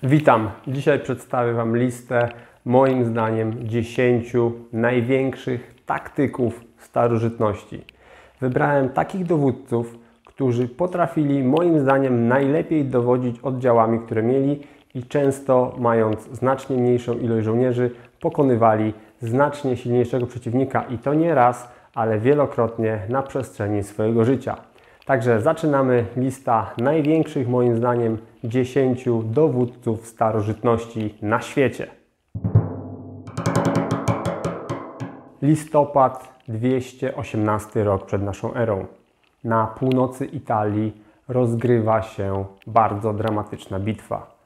Witam! Dzisiaj przedstawię Wam listę, moim zdaniem, 10 największych taktyków starożytności. Wybrałem takich dowódców, którzy potrafili, moim zdaniem, najlepiej dowodzić oddziałami, które mieli i często, mając znacznie mniejszą ilość żołnierzy, pokonywali znacznie silniejszego przeciwnika i to nie raz, ale wielokrotnie na przestrzeni swojego życia. Także zaczynamy. Lista największych, moim zdaniem, 10 dowódców starożytności na świecie. Listopad 218 rok przed naszą erą. Na północy Italii rozgrywa się bardzo dramatyczna bitwa.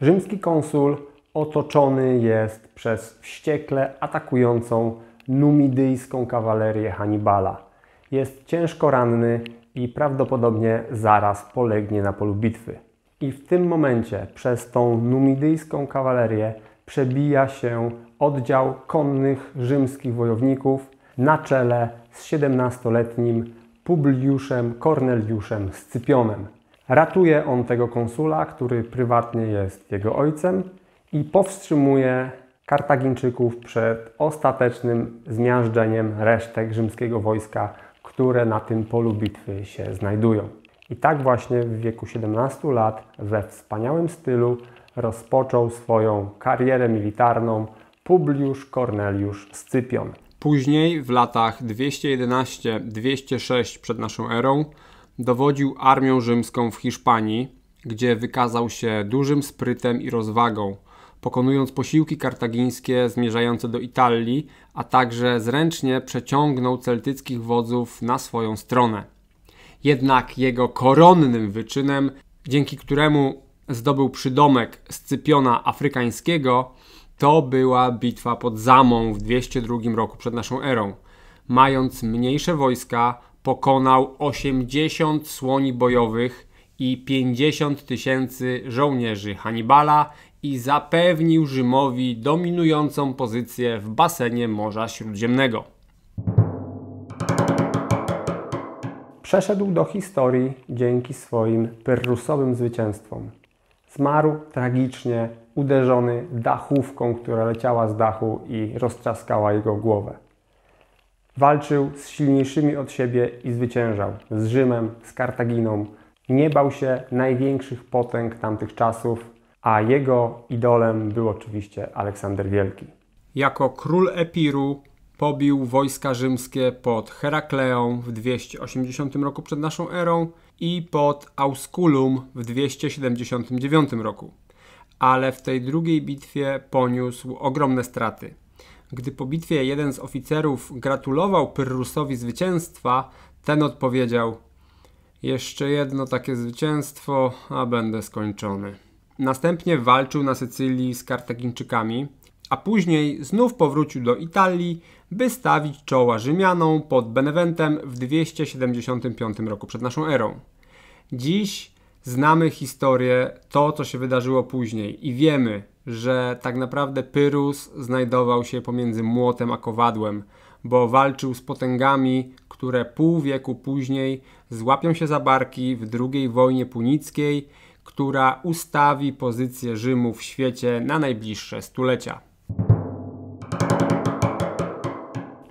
Rzymski konsul otoczony jest przez wściekle atakującą numidyjską kawalerię Hannibala. Jest ciężko ranny i prawdopodobnie zaraz polegnie na polu bitwy. I w tym momencie przez tą numidyjską kawalerię przebija się oddział konnych rzymskich wojowników na czele z 17-letnim Publiuszem Corneliuszem Scypionem. Ratuje on tego konsula, który prywatnie jest jego ojcem, i powstrzymuje Kartagińczyków przed ostatecznym zmiażdżeniem resztek rzymskiego wojska, które na tym polu bitwy się znajdują. I tak właśnie w wieku 17 lat we wspaniałym stylu rozpoczął swoją karierę militarną Publiusz Corneliusz Scypion. Później, w latach 211-206 przed naszą erą, dowodził armią rzymską w Hiszpanii, gdzie wykazał się dużym sprytem i rozwagą, pokonując posiłki kartagińskie zmierzające do Italii, a także zręcznie przeciągnął celtyckich wodzów na swoją stronę. Jednak jego koronnym wyczynem, dzięki któremu zdobył przydomek Scypiona Afrykańskiego, to była bitwa pod Zamą w 202 roku przed naszą erą. Mając mniejsze wojska, pokonał 80 słoni bojowych i 50 tysięcy żołnierzy Hannibala i zapewnił Rzymowi dominującą pozycję w basenie Morza Śródziemnego. Przeszedł do historii dzięki swoim pyrrhusowym zwycięstwom. Zmarł tragicznie, uderzony dachówką, która leciała z dachu i roztrzaskała jego głowę. Walczył z silniejszymi od siebie i zwyciężał. Z Rzymem, z Kartaginą. Nie bał się największych potęg tamtych czasów, a jego idolem był oczywiście Aleksander Wielki. Jako król Epiru pobił wojska rzymskie pod Herakleą w 280 roku przed naszą erą i pod Ausculum w 279 roku. Ale w tej drugiej bitwie poniósł ogromne straty. Gdy po bitwie jeden z oficerów gratulował Pyrrhusowi zwycięstwa, ten odpowiedział: jeszcze jedno takie zwycięstwo, a będę skończony. Następnie walczył na Sycylii z Kartagińczykami, a później znów powrócił do Italii, by stawić czoła Rzymianom pod Beneventem w 275 roku przed naszą erą. Dziś znamy historię, to co się wydarzyło później i wiemy, że tak naprawdę Pyrrhus znajdował się pomiędzy młotem a kowadłem, bo walczył z potęgami, które pół wieku później złapią się za barki w II wojnie punickiej, która ustawi pozycję Rzymu w świecie na najbliższe stulecia.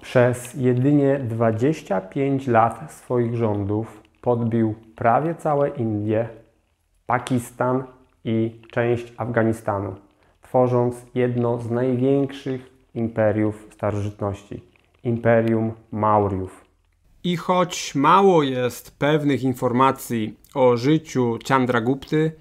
Przez jedynie 25 lat swoich rządów podbił prawie całe Indie, Pakistan i część Afganistanu, tworząc jedno z największych imperiów starożytności – Imperium Maurjów. I choć mało jest pewnych informacji o życiu Chandragupty,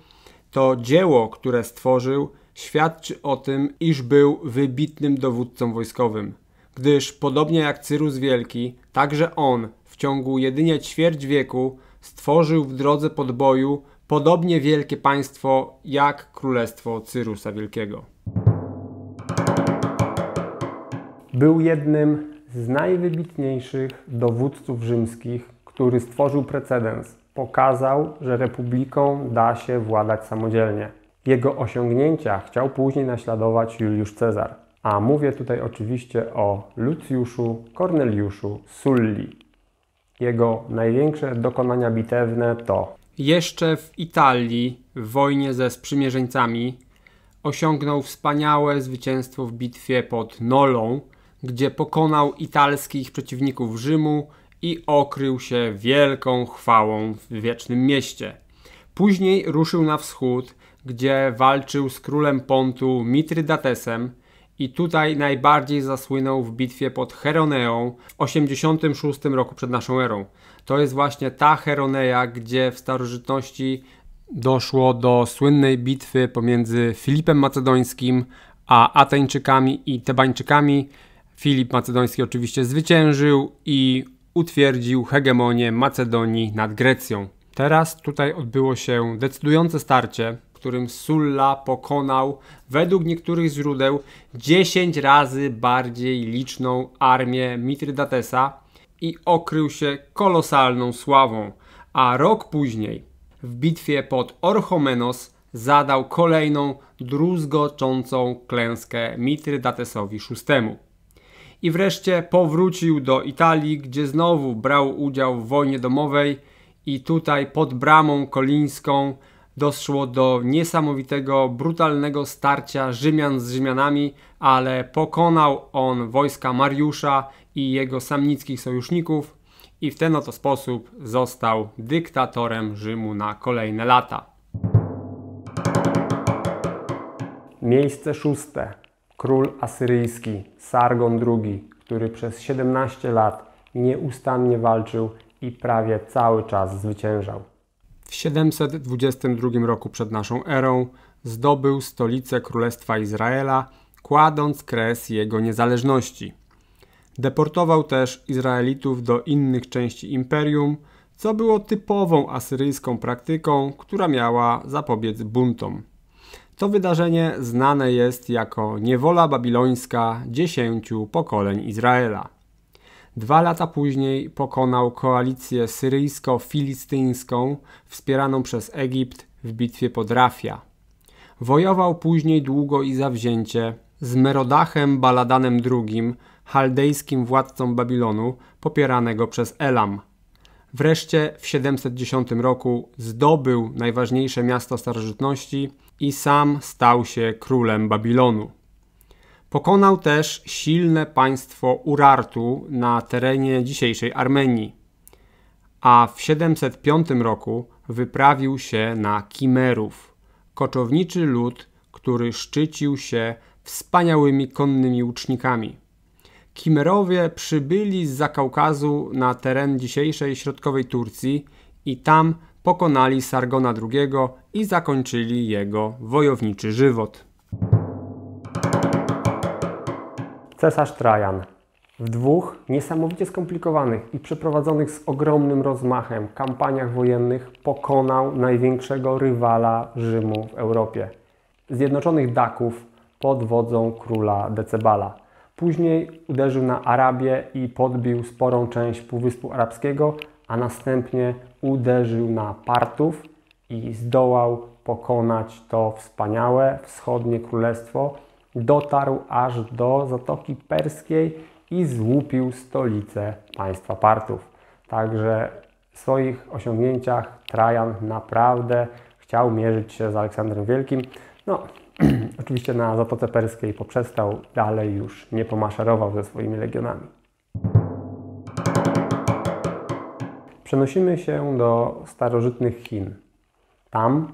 to dzieło, które stworzył, świadczy o tym, iż był wybitnym dowódcą wojskowym, gdyż podobnie jak Cyrus Wielki, także on w ciągu jedynie ćwierć wieku stworzył w drodze podboju podobnie wielkie państwo jak Królestwo Cyrusa Wielkiego. Był jednym z najwybitniejszych dowódców rzymskich, który stworzył precedens. Pokazał, że republiką da się władać samodzielnie. Jego osiągnięcia chciał później naśladować Juliusz Cezar. A mówię tutaj oczywiście o Lucjuszu Corneliuszu Sulli. Jego największe dokonania bitewne to: jeszcze w Italii w wojnie ze sprzymierzeńcami osiągnął wspaniałe zwycięstwo w bitwie pod Nolą, gdzie pokonał italskich przeciwników Rzymu i okrył się wielką chwałą w wiecznym mieście. Później ruszył na wschód, gdzie walczył z królem Pontu Mitrydatesem i tutaj najbardziej zasłynął w bitwie pod Cheroneą w 86 roku przed naszą erą. To jest właśnie ta Cheronea, gdzie w starożytności doszło do słynnej bitwy pomiędzy Filipem Macedońskim a Ateńczykami i Tebańczykami. Filip Macedoński oczywiście zwyciężył i utwierdził hegemonię Macedonii nad Grecją. Teraz tutaj odbyło się decydujące starcie, w którym Sulla pokonał według niektórych źródeł 10 razy bardziej liczną armię Mitrydatesa i okrył się kolosalną sławą, a rok później w bitwie pod Orchomenos zadał kolejną druzgoczącą klęskę Mitrydatesowi VI. I wreszcie powrócił do Italii, gdzie znowu brał udział w wojnie domowej i tutaj pod Bramą Kolińską doszło do niesamowitego, brutalnego starcia Rzymian z Rzymianami, ale pokonał on wojska Mariusza i jego samnickich sojuszników i w ten oto sposób został dyktatorem Rzymu na kolejne lata. Miejsce 6. Król asyryjski Sargon II, który przez 17 lat nieustannie walczył i prawie cały czas zwyciężał. W 722 roku przed naszą erą zdobył stolicę Królestwa Izraela, kładąc kres jego niezależności. Deportował też Izraelitów do innych części imperium, co było typową asyryjską praktyką, która miała zapobiec buntom. To wydarzenie znane jest jako niewola babilońska 10 pokoleń Izraela. 2 lata później pokonał koalicję syryjsko-filistyńską wspieraną przez Egipt w bitwie pod Rafia. Wojował później długo i zawzięcie z Merodachem Baladanem II, chaldejskim władcą Babilonu, popieranego przez Elam. Wreszcie w 710 roku zdobył najważniejsze miasto starożytności i sam stał się królem Babilonu. Pokonał też silne państwo Urartu na terenie dzisiejszej Armenii, a w 705 roku wyprawił się na Kimerów, koczowniczy lud, który szczycił się wspaniałymi konnymi łucznikami. Kimerowie przybyli z Zakaukazu na teren dzisiejszej środkowej Turcji i tam pokonali Sargona II i zakończyli jego wojowniczy żywot. Cesarz Trajan w 2 niesamowicie skomplikowanych i przeprowadzonych z ogromnym rozmachem kampaniach wojennych pokonał największego rywala Rzymu w Europie, Zjednoczonych Daków pod wodzą króla Decebala. Później uderzył na Arabię i podbił sporą część Półwyspu Arabskiego, a następnie uderzył na Partów i zdołał pokonać to wspaniałe wschodnie królestwo. Dotarł aż do Zatoki Perskiej i złupił stolicę państwa Partów. Także w swoich osiągnięciach Trajan naprawdę chciał mierzyć się z Aleksandrem Wielkim. No, oczywiście na Zatoce Perskiej poprzestał, dalej już nie pomaszerował ze swoimi legionami. Przenosimy się do starożytnych Chin. Tam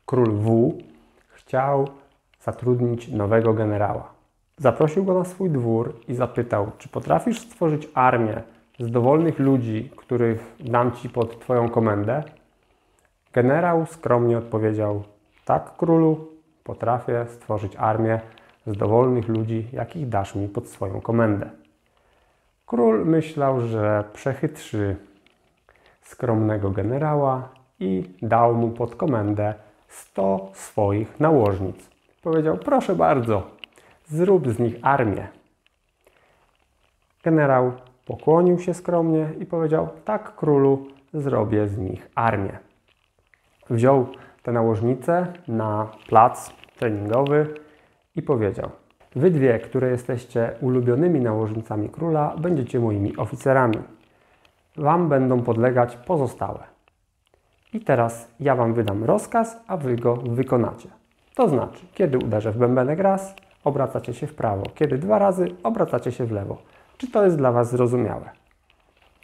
król Wu chciał zatrudnić nowego generała. Zaprosił go na swój dwór i zapytał, czy potrafisz stworzyć armię z dowolnych ludzi, których dam ci pod twoją komendę? Generał skromnie odpowiedział, tak królu, potrafię stworzyć armię z dowolnych ludzi, jakich dasz mi pod swoją komendę. Król myślał, że przechytrzy skromnego generała i dał mu pod komendę 100 swoich nałożnic. Powiedział, proszę bardzo, zrób z nich armię. Generał pokłonił się skromnie i powiedział, tak królu, zrobię z nich armię. Wziął te nałożnice na plac treningowy i powiedział, wy dwie, które jesteście ulubionymi nałożnicami króla, będziecie moimi oficerami. Wam będą podlegać pozostałe. I teraz ja wam wydam rozkaz, a wy go wykonacie. To znaczy, kiedy uderzę w bębenek raz, obracacie się w prawo. Kiedy 2 razy, obracacie się w lewo. Czy to jest dla Was zrozumiałe?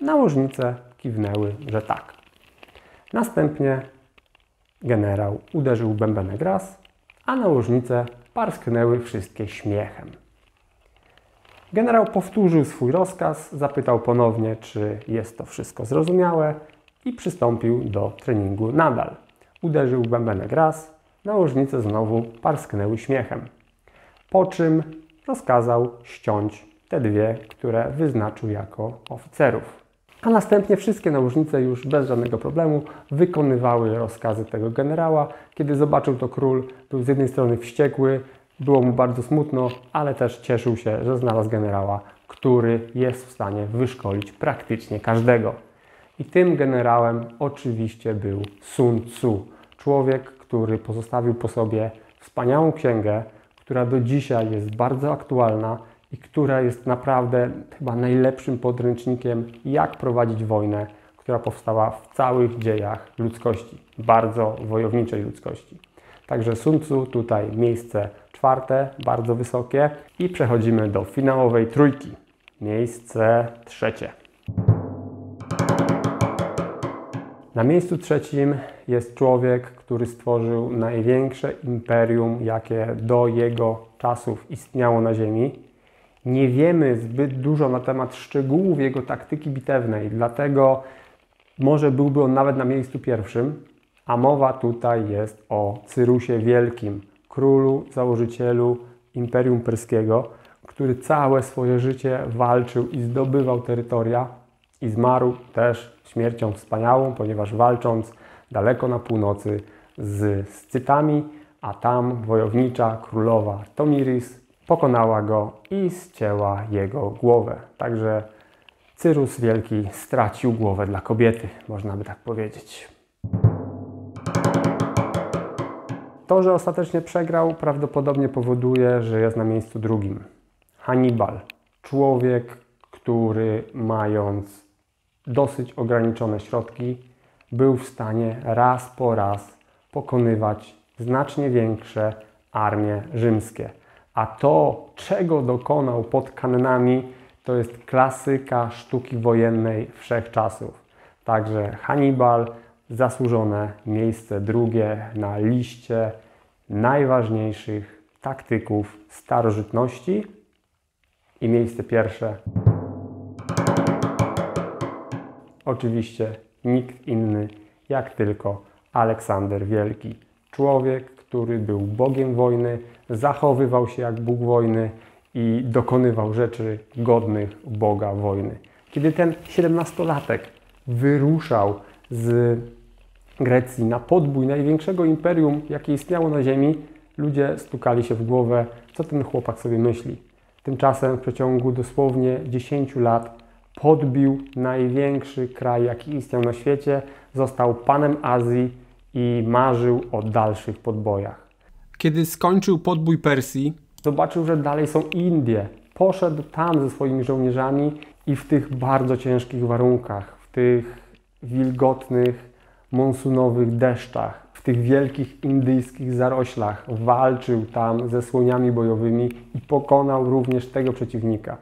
Nałożnice kiwnęły, że tak. Następnie generał uderzył w bębenek raz, a nałożnice parsknęły wszystkie śmiechem. Generał powtórzył swój rozkaz, zapytał ponownie, czy jest to wszystko zrozumiałe i przystąpił do treningu nadal. Uderzył w bębenek raz, nałożnice znowu parsknęły śmiechem. Po czym rozkazał ściąć te 2, które wyznaczył jako oficerów. A następnie wszystkie nałożnice już bez żadnego problemu wykonywały rozkazy tego generała. Kiedy zobaczył to król, był z jednej strony wściekły, było mu bardzo smutno, ale też cieszył się, że znalazł generała, który jest w stanie wyszkolić praktycznie każdego. I tym generałem oczywiście był Sun Tzu. Człowiek, który pozostawił po sobie wspaniałą księgę, która do dzisiaj jest bardzo aktualna i która jest naprawdę chyba najlepszym podręcznikiem, jak prowadzić wojnę, która powstała w całych dziejach ludzkości, bardzo wojowniczej ludzkości. Także Sun Tzu tutaj miejsce 4, bardzo wysokie i przechodzimy do finałowej trójki. Miejsce 3. Na miejscu 3 jest człowiek, który stworzył największe imperium, jakie do jego czasów istniało na Ziemi. Nie wiemy zbyt dużo na temat szczegółów jego taktyki bitewnej, dlatego może byłby on nawet na miejscu 1, a mowa tutaj jest o Cyrusie Wielkim, królu, założycielu Imperium Perskiego, który całe swoje życie walczył i zdobywał terytoria i zmarł też śmiercią wspaniałą, ponieważ walcząc daleko na północy z Scytami, a tam wojownicza królowa Tomiris pokonała go i zcięła jego głowę. Także Cyrus Wielki stracił głowę dla kobiety, można by tak powiedzieć. To, że ostatecznie przegrał, prawdopodobnie powoduje, że jest na miejscu 2. Hannibal. Człowiek, który mając dosyć ograniczone środki, był w stanie raz po raz pokonywać znacznie większe armie rzymskie. A to, czego dokonał pod Kannami, to jest klasyka sztuki wojennej wszechczasów. Także Hannibal, zasłużone miejsce 2 na liście najważniejszych taktyków starożytności i miejsce 1. Oczywiście nikt inny jak tylko Aleksander Wielki. Człowiek, który był bogiem wojny, zachowywał się jak bóg wojny i dokonywał rzeczy godnych boga wojny. Kiedy ten 17-latek wyruszał z Grecji na podbój największego imperium, jakie istniało na ziemi, ludzie stukali się w głowę, co ten chłopak sobie myśli. Tymczasem w przeciągu dosłownie 10 lat podbił największy kraj, jaki istniał na świecie, został panem Azji i marzył o dalszych podbojach. Kiedy skończył podbój Persji, Zobaczył, że dalej są Indie. Poszedł tam ze swoimi żołnierzami i w tych bardzo ciężkich warunkach, w tych wilgotnych, monsunowych deszczach, w tych wielkich indyjskich zaroślach walczył tam ze słoniami bojowymi i pokonał również tego przeciwnika.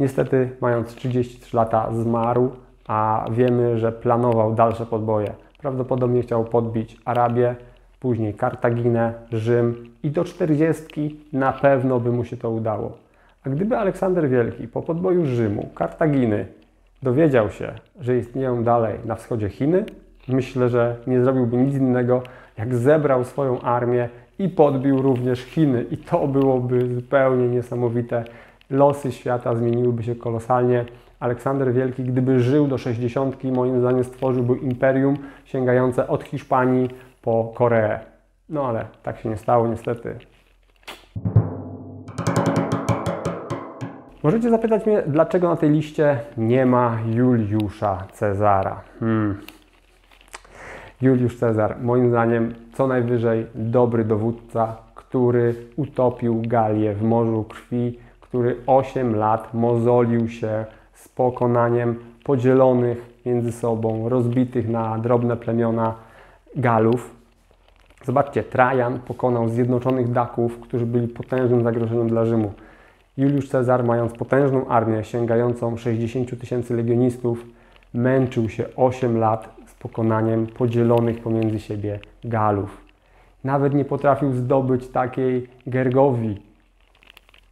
Niestety, mając 33 lata, zmarł, a wiemy, że planował dalsze podboje. Prawdopodobnie chciał podbić Arabię, później Kartaginę, Rzym i do 40 na pewno by mu się to udało. A gdyby Aleksander Wielki po podboju Rzymu, Kartaginy dowiedział się, że istnieją dalej na wschodzie Chiny, myślę, że nie zrobiłby nic innego, jak zebrał swoją armię i podbił również Chiny. I to byłoby zupełnie niesamowite. Losy świata zmieniłyby się kolosalnie. Aleksander Wielki, gdyby żył do 60, moim zdaniem stworzyłby imperium sięgające od Hiszpanii po Koreę. No ale tak się nie stało niestety. Możecie zapytać mnie, dlaczego na tej liście nie ma Juliusza Cezara. Juliusz Cezar, moim zdaniem, co najwyżej dobry dowódca, który utopił Galię w morzu krwi, który 8 lat mozolił się z pokonaniem podzielonych między sobą, rozbitych na drobne plemiona Galów. Zobaczcie, Trajan pokonał zjednoczonych Daków, którzy byli potężnym zagrożeniem dla Rzymu. Juliusz Cezar, mając potężną armię sięgającą 60 000 legionistów, męczył się 8 lat z pokonaniem podzielonych pomiędzy siebie Galów. Nawet nie potrafił zdobyć takiej Gergowii,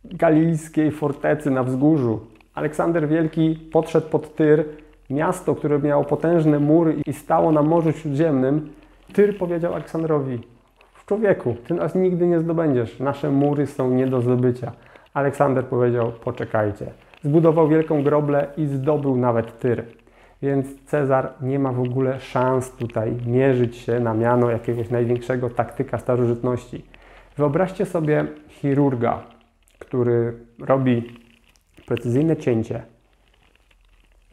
galijskiej fortecy na wzgórzu. Aleksander Wielki podszedł pod Tyr, miasto, które miało potężne mury i stało na Morzu Śródziemnym. Tyr powiedział Aleksandrowi: człowieku, ty nas nigdy nie zdobędziesz, nasze mury są nie do zdobycia. Aleksander powiedział: poczekajcie. Zbudował wielką groblę i zdobył nawet Tyr. Więc Cezar nie ma w ogóle szans tutaj mierzyć się na miano jakiegoś największego taktyka starożytności. Wyobraźcie sobie chirurga, który robi precyzyjne cięcie,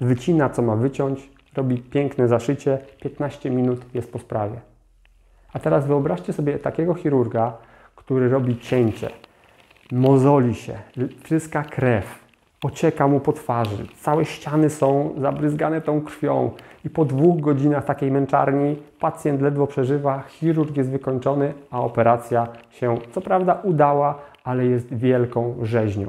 wycina co ma wyciąć, robi piękne zaszycie, 15 minut jest po sprawie. A teraz wyobraźcie sobie takiego chirurga, który robi cięcie, mozoli się, tryska krew, ocieka mu po twarzy, całe ściany są zabryzgane tą krwią i po 2 godzinach takiej męczarni pacjent ledwo przeżywa, chirurg jest wykończony, a operacja się co prawda udała, ale jest wielką rzeźnią.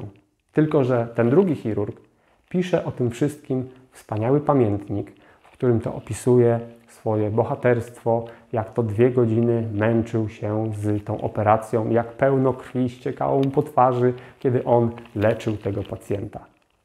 Tylko że ten drugi chirurg pisze o tym wszystkim wspaniały pamiętnik, w którym to opisuje swoje bohaterstwo, jak to 2 godziny męczył się z tą operacją, jak pełno krwi ściekało mu po twarzy, kiedy on leczył tego pacjenta.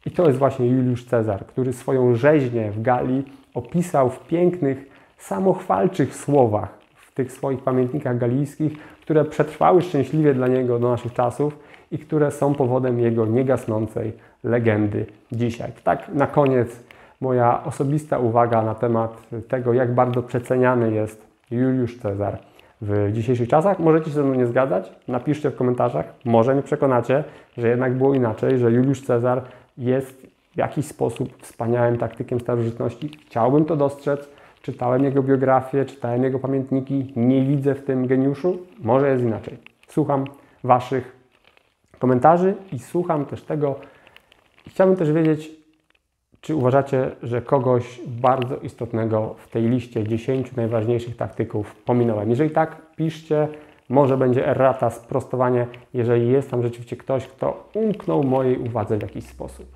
I to jest właśnie Juliusz Cezar, który swoją rzeźnię w Galii opisał w pięknych, samochwalczych słowach w tych swoich pamiętnikach galijskich, które przetrwały szczęśliwie dla niego do naszych czasów i które są powodem jego niegasnącej legendy dzisiaj. Tak na koniec moja osobista uwaga na temat tego, jak bardzo przeceniany jest Juliusz Cezar w dzisiejszych czasach. Możecie się ze mną nie zgadzać, napiszcie w komentarzach, może mnie przekonacie, że jednak było inaczej, że Juliusz Cezar jest w jakiś sposób wspaniałym taktykiem starożytności. Chciałbym to dostrzec, czytałem jego biografię, czytałem jego pamiętniki, nie widzę w tym geniuszu, może jest inaczej. Słucham Waszych komentarzy i słucham też tego. Chciałbym też wiedzieć, czy uważacie, że kogoś bardzo istotnego w tej liście 10 najważniejszych taktyków pominąłem? Jeżeli tak, piszcie, może będzie errata, sprostowanie, jeżeli jest tam rzeczywiście ktoś, kto umknął mojej uwadze w jakiś sposób.